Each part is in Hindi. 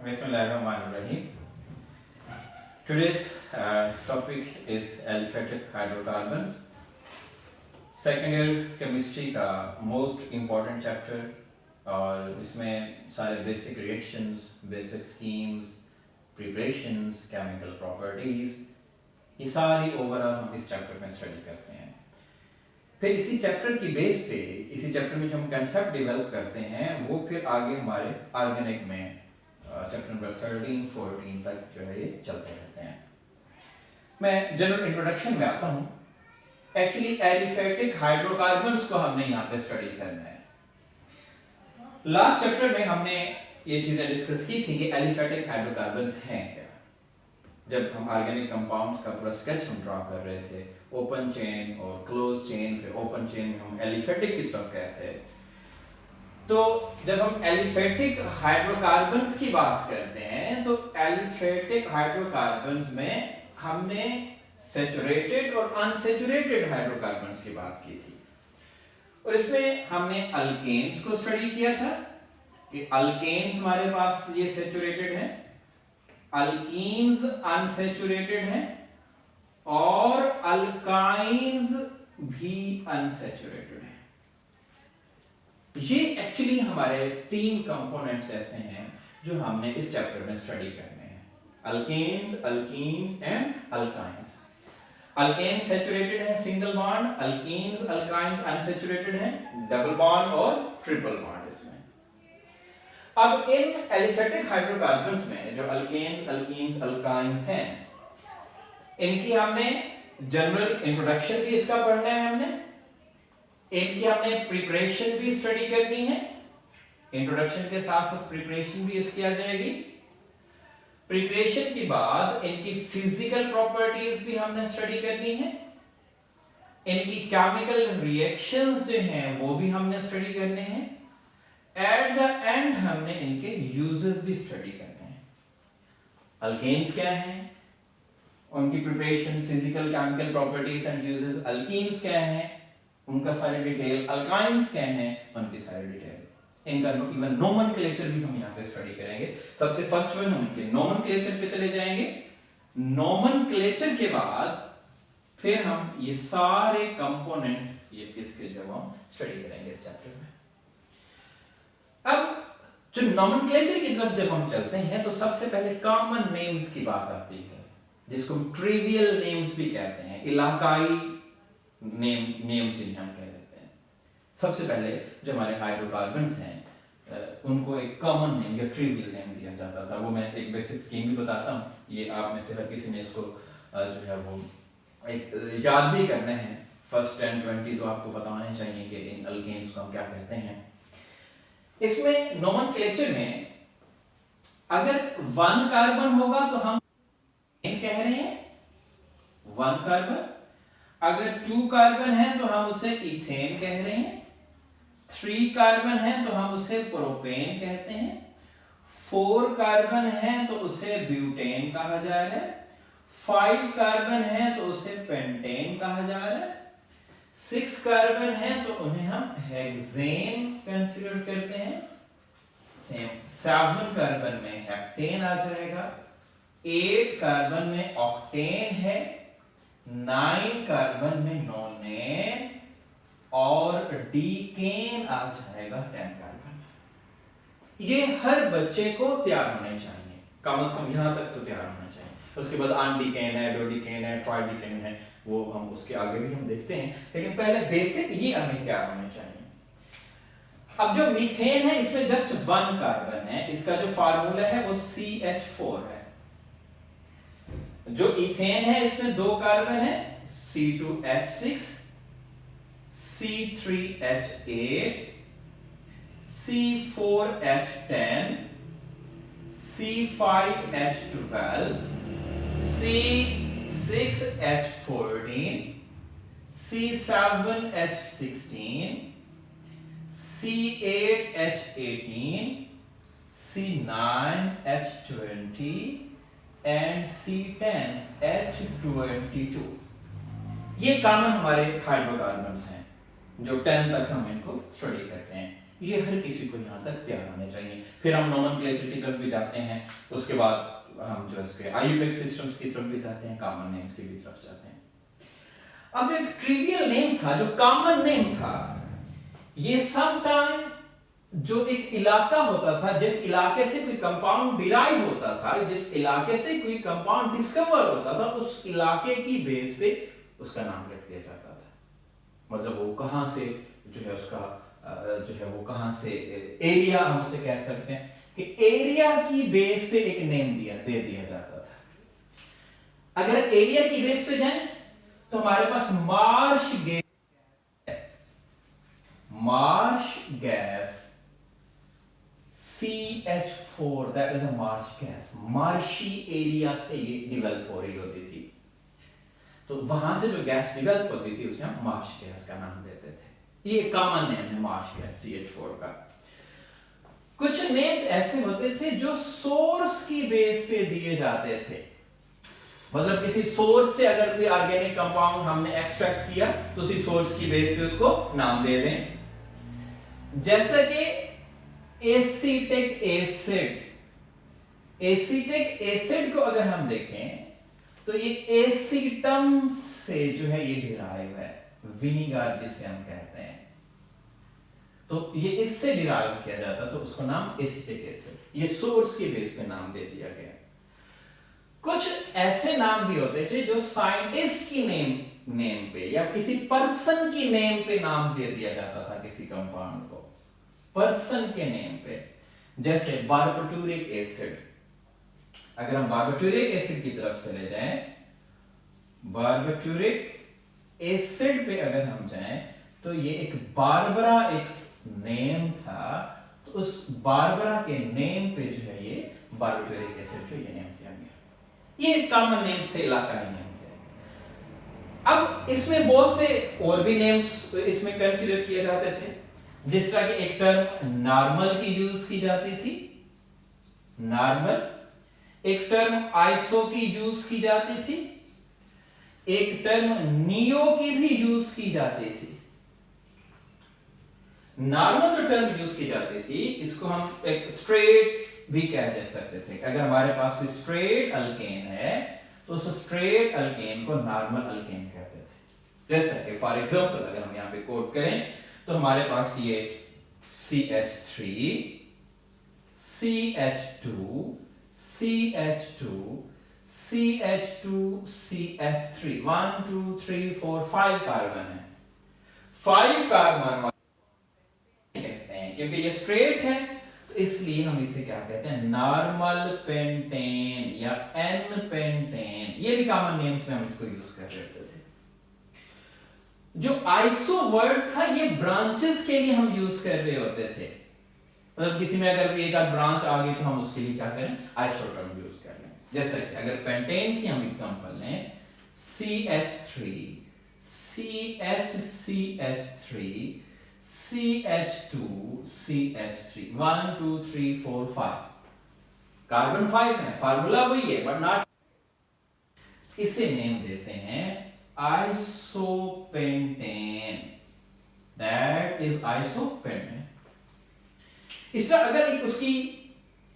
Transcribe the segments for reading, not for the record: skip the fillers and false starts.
Bismillahirrahmanirrahim. Today's topic is aliphatic hydrocarbons. Second year chemistry का मोस्ट इम्पॉर्टेंट चैप्टर और इसमें सारे basic reactions, basic schemes, preparations, chemical properties, ये सारी ओवरऑल हम इस चैप्टर में स्टडी करते हैं। फिर इसी चैप्टर की बेस पे, इसी चैप्टर में जो हम कंसेप्ट डेवलप करते हैं वो फिर आगे हमारे ऑर्गेनिक में चैप्टर नंबर 13, 14 तक जो है ये चलते रहते हैं। मैं जनरल इंट्रोडक्शन में आता हूँ। एक्चुअली एलिफेटिक हाइड्रोकार्बन्स को हमने यहाँ पे स्टडी करना है। लास्ट चैप्टर में हमने ये चीजें डिस्कस की थी कि एलिफेटिक हाइड्रोकार्बन्स हैं क्या। जब हम ऑर्गेनिक कंपाउंड्स का पूरा स्केच हम ड्रॉ कर रहे थे, ओपन चेन और क्लोज चेन, फिर ओपन चेन में हम एलिफेटिक की तरफ गए थे। तो जब हम एलिफेटिक हाइड्रोकार्बन्स की बात करते हैं तो एलिफेटिक हाइड्रोकार्बन्स में हमने सैचुरेटेड और अनसैचुरेटेड हाइड्रोकार्बन्स की बात की थी और इसमें हमने अल्केन्स को स्टडी किया था कि अल्केन्स हमारे पास ये सैचुरेटेड है, अल्कीन्स अनसैचुरेटेड है और अल्काइन्स भी अनसैचुरेटेड है। ये एक्चुअली हमारे तीन कंपोनेंट्स ऐसे हैं जो हमने इस चैप्टर में स्टडी करने हैं, alkanes, alkenes and alkynes. Alkanes saturated है single bond, alkenes alkynes unsaturated है डबल बॉन्ड और ट्रिपल बॉन्ड इसमें। अब इन एलिफेटिक हाइड्रोकार्बन्स में जो अल्केन्स, अल्कीन्स, अल्काइन्स हैं, इनकी हमने जनरल इंट्रोडक्शन भी इसका पढ़ना है, इनकी हमने प्रिपरेशन भी स्टडी करनी है। इंट्रोडक्शन के साथ साथ प्रिपरेशन भी इसकी आ जाएगी। प्रिपरेशन के बाद इनकी फिजिकल प्रॉपर्टीज भी हमने स्टडी करनी है, इनकी केमिकल रिएक्शंस जो हैं वो भी हमने स्टडी करने हैं। एट द एंड हमने इनके यूजेस भी स्टडी करने हैं। अल्केन्स क्या हैं, उनकी preparation, physical chemical properties and uses. Alkenes क्या हैं, उनका सारी डिटेल। अल्काइन्स क्या हैं, उनकी सारी डिटेल। इनका इवन नोमेनक्लेचर भी हम यहाँ पे स्टडी करेंगे। सबसे फर्स्ट वन हम इनके नोमेनक्लेचर पे चले जाएंगे। नोमेनक्लेचर के बाद फिर हम ये सारे कंपोनेंट्स ये किसके जब हम स्टडी करेंगे इस चैप्टर में। अब जो नोमेनक्लेचर की तरफ जब हम चलते हैं तो सबसे पहले कॉमन नेम्स की बात आती है, जिसको हम ट्रिवियल नेम्स भी कहते हैं, इलाकाई नेम जिन्हें हम कह देते हैं। सबसे पहले जो हमारे हाइड्रोकार्बन्स हैं उनको एक कॉमन नेम या ट्रिवियल नेम दिया जाता था। वो मैं एक बेसिक स्कीम भी बताता हूँ, ये आप में से हर किसी ने इसको जो है वो एक याद भी करना है। फर्स्ट 10, 20 तो आपको पता होने चाहिए कि इन अल्केन्स को हम क्या कहते हैं। इसमें नोमेनक्लेचर में अगर 1 कार्बन होगा तो हम कह रहे हैं 1 कार्बन। अगर 2 कार्बन है तो हम उसे इथेन कह रहे हैं। 3 कार्बन है तो हम उसे प्रोपेन कहते हैं। 4 कार्बन है तो उसे ब्यूटेन कहा जा रहा है। 5 कार्बन है तो उसे पेंटेन कहा जा रहा है। 6 कार्बन है तो उन्हें हम हेक्सेन कंसीडर करते हैं। 7 कार्बन में हेप्टेन आ जाएगा। 8 कार्बन में ऑक्टेन है। 9 कार्बन में नोनेन और डीकेन आ जाएगा 10 कार्बन। ये हर बच्चे को तैयार होने चाहिए, कम से कम यहां तक तो तैयार होना चाहिए। उसके बाद अनडीकेन है, डोडीकेन है, ट्राइडीकेन है, वो हम उसके आगे भी हम देखते हैं, लेकिन पहले बेसिक ये हमें तैयार होने चाहिए। अब जो मीथेन है इसमें जस्ट 1 कार्बन है, इसका जो फार्मूला है वो CH4 है। जो इथेन है इसमें 2 कार्बन है, C2H6, C3H8, C4H10, C5H12, C6H14, C7H16, C8H18, C9H20 and C10H22। ये कॉमन हमारे हाइड्रोकार्बन्स हैं जो 10 तक हम इनको स्टडी करते हैं। ये हर किसी को यहाँ तक तैयार होने चाहिए। फिर हम नोमेनक्लेचर की तरफ भी जाते हैं, उसके बाद हम जो इसके आईयूपीएसी सिस्टम्स की तरफ भी जाते हैं, कॉमन नेम्स की भी तरफ जाते हैं। अब जो एक ट्रिवियल नेम था, जो कॉमन नेम था, ये समटाइम जो एक इलाका होता था, जिस इलाके से कोई कंपाउंड डिराइव होता था, जिस इलाके से कोई कंपाउंड डिस्कवर होता था, उस इलाके की बेस पे उसका नाम रख दिया जाता था। मतलब वो कहां से जो है उसका जो है वो कहां से एरिया, हम उसे कह सकते हैं कि एरिया की बेस पे एक नेम दे दिया जाता था। अगर एरिया की बेस पे जाएं तो हमारे पास marsh gas CH4, that is the marsh gas. Marshy area से ये डेवलप हो रही होती थी, तो वहां से जो गैस डेवलप होती थी उसे हम मार्श गैस का नाम देते थे। ये कॉमन नेम है मार्श गैस CH4 का। कुछ नेम्स ऐसे होते थे जो सोर्स की बेस पे दिए जाते थे, मतलब किसी सोर्स से अगर कोई ऑर्गेनिक कंपाउंड हमने एक्सट्रैक्ट किया तो उसी सोर्स की बेस पे उसको नाम दे दें। जैसे कि एसिटिक एसिड को अगर हम देखें तो ये एसिटम से जो है ये डिराइव है, विनीगर जिसे हम कहते हैं, तो ये इससे डिराइव किया जाता, तो उसको नाम एसिटिक एसिड, ये सोर्स की बेस पे नाम दे दिया गया। कुछ ऐसे नाम भी होते थे जो साइंटिस्ट की नेम पे या किसी पर्सन की नेम पे नाम दे दिया जाता था, किसी कंपाउंड को पर्सन के नेम पे। जैसे बारबिटूरिक एसिड, अगर हम बारबिटूरिक एसिड की तरफ चले जाएं, बारबिटूरिक एसिड पे अगर हम जाएं तो ये एक बारबरा एक नेम था, तो उस बारबरा के नेम पे जो है ये बारबिटूरिक एसिड जो ये नेम दिया गया। ये कॉमन नेम से इलाकाई नेम थे। अब इसमें बहुत से और भी नेम्स इसमें कंसीडर किए जाते थे, जिस तरह की एक टर्म नॉर्मल की यूज की जाती थी, नॉर्मल। एक टर्म आइसो की यूज की जाती थी, एक टर्म नियो की भी यूज की जाती थी। नॉर्मल जो टर्म यूज की जाती थी इसको हम एक स्ट्रेट भी कह सकते थे। अगर हमारे पास कोई स्ट्रेट अल्केन है तो उस स्ट्रेट अल्केन को नॉर्मल अल्केन कहते थे। जैसा कि फॉर एग्जांपल अगर हम यहां पे कोट करें तो हमारे पास ये CH3, CH2, CH2, CH2, CH3, 1 2 3 4 5 carbon है। 5 कार्बन कहते हैं क्योंकि ये स्ट्रेट है, तो इसलिए हम इसे क्या कहते हैं, नॉर्मल पेंटेन या एन पेंटेन। ये भी कॉमन नेम्स में हम इसको यूज कर रहे थे। जो आइसो वर्ड था ये ब्रांचेस के लिए हम यूज कर रहे होते थे, मतलब किसी में अगर एक आध ब्रांच आ गई तो हम उसके लिए क्या करें, आइसो टर्म यूज कर लें। जैसे कि अगर पेंटेन की हम एग्जांपल लें, CH3, CH3, CH2, CH3, 1 2 3 4 5 carbon 5 है, फार्मूला वही है बट नॉट, इसे नेम देते हैं आइसोपेंटेन, दैट इज आइसोपेंटेन। इस तरह अगर एक उसकी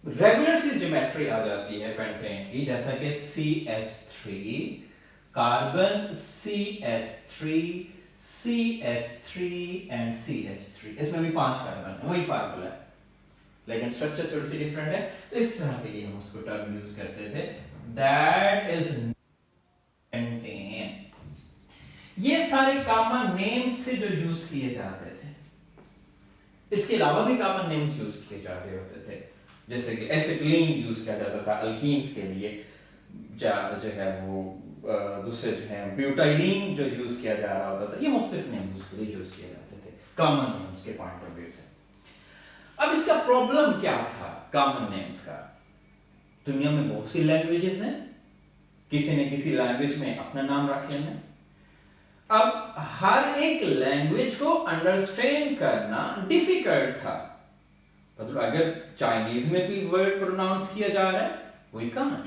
रेगुलर सी ज्योमेट्री आ जाती है पेंटेन की, जैसा कि CH3 carbon CH3 CH3 and CH3, इसमें भी 5 कार्बन है, वही फार्मूला है लेकिन स्ट्रक्चर थोड़ी सी डिफरेंट है, तो इस तरह के लिए हम उसको टर्म यूज करते थे, दैट इज पेंटेन। ये सारे कॉमन नेम्स थे जो यूज किए जाते थे। इसके अलावा भी कॉमन नेम्स यूज किए जा रहे होते थे, जैसे कि एसिटिलीन यूज किया जाता था अल्कीन्स के लिए, जो है वो दूसरे जो है ब्यूटाइलीन जो यूज किया जा रहा होता था, ये मुख्तलिफ नेम्स उसके लिए यूज किए जाते थे कॉमन नेम्स के पॉइंट ऑफ व्यू से। अब इसका प्रॉब्लम क्या था कॉमन नेम्स का? दुनिया में बहुत सी लैंग्वेजेस हैं, किसी ने किसी लैंग्वेज में अपना नाम रख लेना। अब हर एक लैंग्वेज को अंडरस्टैंड करना डिफिकल्ट था, मतलब अगर चाइनीज में कोई वर्ड प्रोनाउंस किया जा रहा है वी कांट,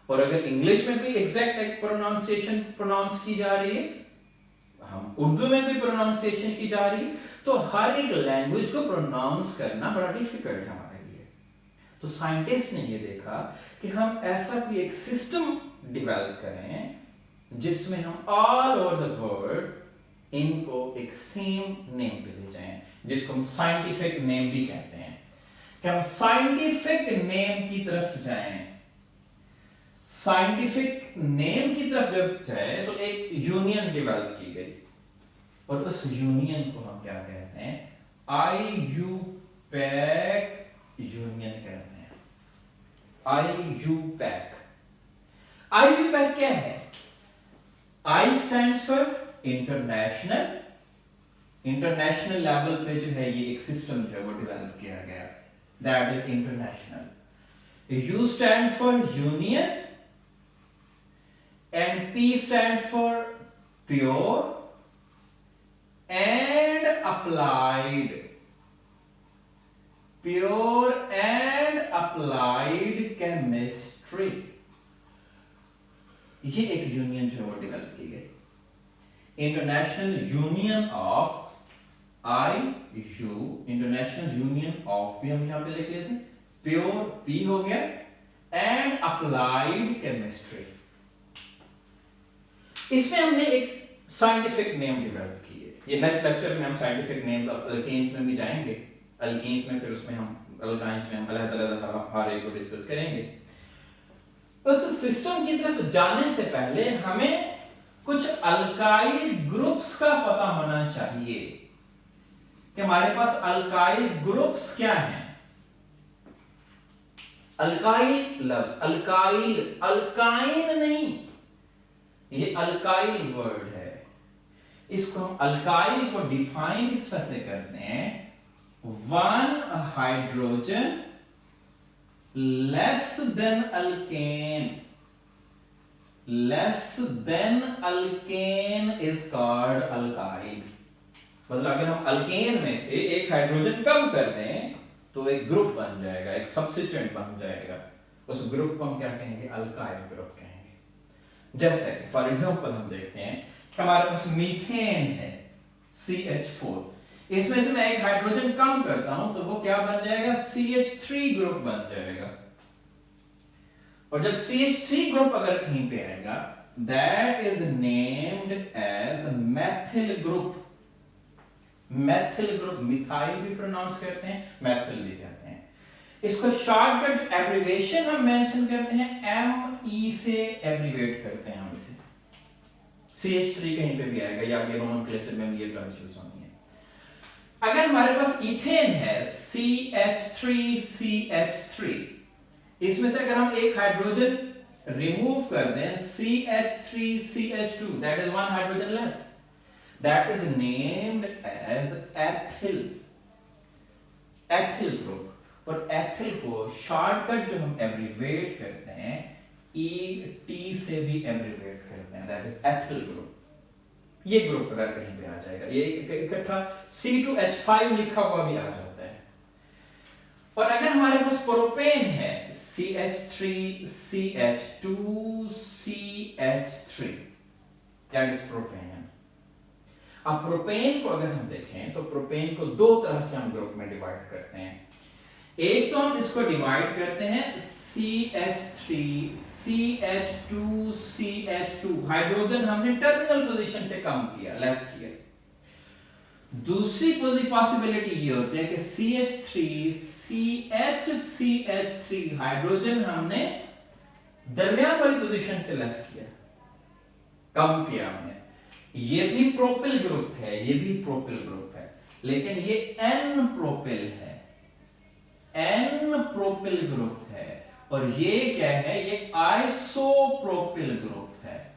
और अगर इंग्लिश में कोई एग्जैक्ट एक प्रोनाउंसिएशन प्रोनाउंस की जा रही है, हम उर्दू में कोई प्रोनाउंसिएशन की जा रही है, तो हर एक लैंग्वेज को प्रोनाउंस करना बड़ा डिफिकल्ट है हमारे लिए। तो साइंटिस्ट ने ये देखा कि हम ऐसा कोई एक सिस्टम डेवलप करें जिसमें हम ऑल ओवर द वर्ल्ड इनको एक सेम नेम पे ले जाएं, जिसको हम साइंटिफिक नेम भी कहते हैं। कि हम साइंटिफिक नेम की तरफ जाएं। साइंटिफिक नेम की तरफ जब जाए तो एक यूनियन डेवलप की गई, और उस यूनियन को हम क्या कहते हैं? IUPAC यूनियन कहते हैं। IUPAC। IUPAC क्या है? I stands for international. International level पे जो है ये एक सिस्टम जो है वो डेवलप किया गया, that is international. U stand for union and P stand for pure and applied। pure and applied chemistry, ये एक यूनियन जो है वो डेवलप की गई। International union of IU, international union of भी हम यहां पे लिख लेते हैं, प्योर P हो गया, एंड अप्लाइड केमिस्ट्री। इसमें हमने एक साइंटिफिक नेम डेवलप की है। ये नेक्स्ट लेक्चर में हम साइंटिफिक नेम्स ऑफ अल्केन्स में भी जाएंगे। अल्केन्स में फिर उसमें हम अल्काइंस में हम अलग-अलग हर एक को डिस्कस करेंगे। उस सिस्टम की तरफ जाने से पहले हमें कुछ अल्काइल ग्रुप्स का पता होना चाहिए कि हमारे पास अल्काइल ग्रुप्स क्या हैं। अल्काइल लफ्ज, अल्काइल, अल्काइन नहीं, ये अल्काइल वर्ड है। इसको हम अल्काइल को डिफाइन इस तरह से करते हैं, one hydrogen less than alkane, less than alkane is called alkyl. मतलब अगर हम अल्केन में से एक हाइड्रोजन कम कर दें तो एक ग्रुप बन जाएगा, एक सब्स्टिट्यूएंट बन जाएगा। उस ग्रुप को हम क्या कहेंगे? अल्काइल ग्रुप कहेंगे। जैसे फॉर एग्जांपल हम देखते हैं कि हमारे पास मीथेन है CH4, इसमें से मैं एक हाइड्रोजन कम करता हूं तो वो क्या बन जाएगा? CH3 ग्रुप बन जाएगा। और जब CH3 ग्रुप अगर कहीं पे आएगा, that is named as methyl group. Methyl group, methyl भी प्रोनाउंस करते हैं, मेथिल भी कहते हैं। इसको शॉर्टकट एब्रिविएशन हम मेंशन करते हैं, ME से एब्रिविएट करते हैं हम इसे। CH3 कहीं पे भी आएगा या ये नोमेनक्लेचर में भी ये टर्म्स यूज होनी है। अगर हमारे पास इथेन है CH3CH3, इसमें से अगर हम एक हाइड्रोजन रिमूव कर दें CH3CH2, that is one hydrogen less, that is named as ethyl, ethyl group. और एथिल को शॉर्टकट जो हम एब्रिविएट करते हैं ET से भी एब्रिविएट करते हैं, दैट इज एथिल ग्रुप। ये ग्रुप अगर कहीं पे आ जाएगा, ये इकट्ठा C2H5 लिखा हुआ भी आ जाता है। और अगर हमारे पास प्रोपेन है CH3CH2CH3, दैट इज प्रोपेन। अब प्रोपेन को अगर हम देखें तो प्रोपेन को दो तरह से हम ग्रुप में डिवाइड करते हैं। एक तो हम इसको डिवाइड करते हैं CH3CH2CH2, हाइड्रोजन हमने टर्मिनल पोजीशन से कम किया, लेस किया। दूसरी पॉसिबिलिटी ये होती है कि CH3CH3, हाइड्रोजन हमने दरमियान वाली पोजीशन से लेस किया, कम किया हमने। ये भी प्रोपिल ग्रुप है, ये भी प्रोपिल ग्रुप है, लेकिन ये N प्रोपिल है, N प्रोपिल ग्रुप है। और ये क्या है? ये आइसोप्रोपिल ग्रुप है।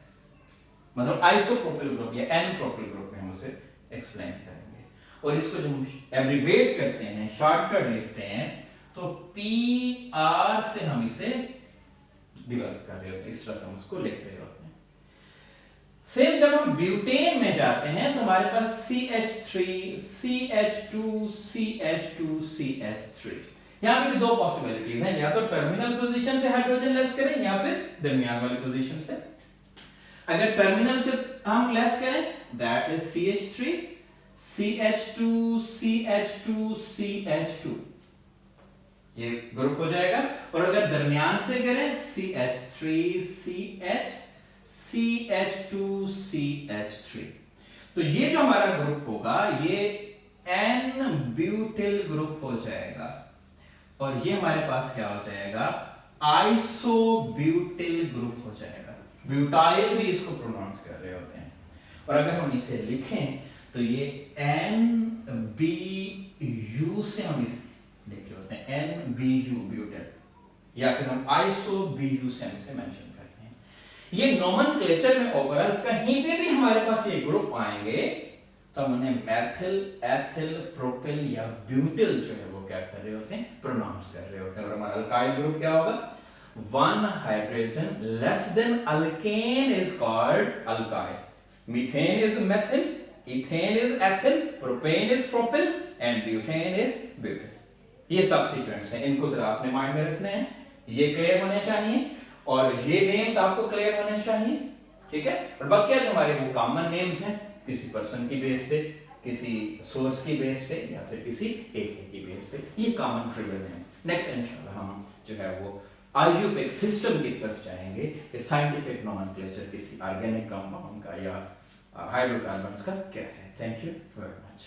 मतलब आइसोप्रोपिल ग्रुप या N प्रोपिल ग्रुप में हम उसे एक्सप्लेन करेंगे। और इसको जब हम एब्रिविएट करते हैं, शॉर्टकट लिखते हैं, तो PR से हम इसे डिवेलप कर रहे होते हैं, इस तरह से हम उसको लिख रहे होते हैं। सेम जब हम ब्यूटेन में जाते हैं तो हमारे पास CH3CH2CH2CH3, यहां पे भी दो पॉसिबिलिटीज हैं, या तो टर्मिनल पोजीशन से हाइड्रोजन लेस करें या फिर दरमियान वाली पोजीशन से। अगर टर्मिनल से हम लेस करें that is CH3, CH2 CH2 CH2, ये ग्रुप हो जाएगा। और अगर दरमियान से करें CH3 CH CH2 CH3, तो ये जो हमारा ग्रुप होगा ये N ब्यूटिल ग्रुप हो जाएगा। और ये हमारे पास क्या हो जाएगा, आइसोब्यूटिल ग्रुप हो जाएगा। ब्यूटाइल भी इसको प्रोनाउंस कर रहे होते हैं। और अगर हम इसे लिखें तो ये NBU से हम इसे लिख रहे होते हैं, NBU ब्यूटिल, या फिर हम आइसोब्यू से मेंशन करते हैं। ये नोमेनक्लेचर में ओवरऑल कहीं पे भी हमारे पास ये ग्रुप आएंगे तो हम उन्हें मैथिल, एथिल, प्रोपिल या ब्यूटिल जो है वो क्या कर रहे होते हैं, प्रोनाउंस कर रहे होते हैं। और हमारा अल्काइल ग्रुप क्या होगा, one hydrogen less than alkane is called alkyl, methane is methyl, ethane is ethyl, propane is propyl and butane is butyl. ये सब्स्टिट्यूएंट्स हैं, इनको जरा आपने माइंड में रखने हैं, ये क्लियर होने चाहिए और ये नेम्स आपको क्लियर होने चाहिए, ठीक है। और बाकी जो हमारे वो कॉमन नेम्स हैं, किसी पर्सन की बेस पे, किसी सोर्स की बेस पे या फिर किसी एरिया की बेस पे, ये कॉमन ट्रिगर नेम्स। नेक्स्ट इंशाल्लाह हम जो है वो आईयूपीएक सिस्टम की तरफ जाएंगे कि साइंटिफिक नोमेनक्लेचर किसी ऑर्गेनिक कंपाउंड का या हाइड्रोकार्बन्स का क्या है। Thank you very much.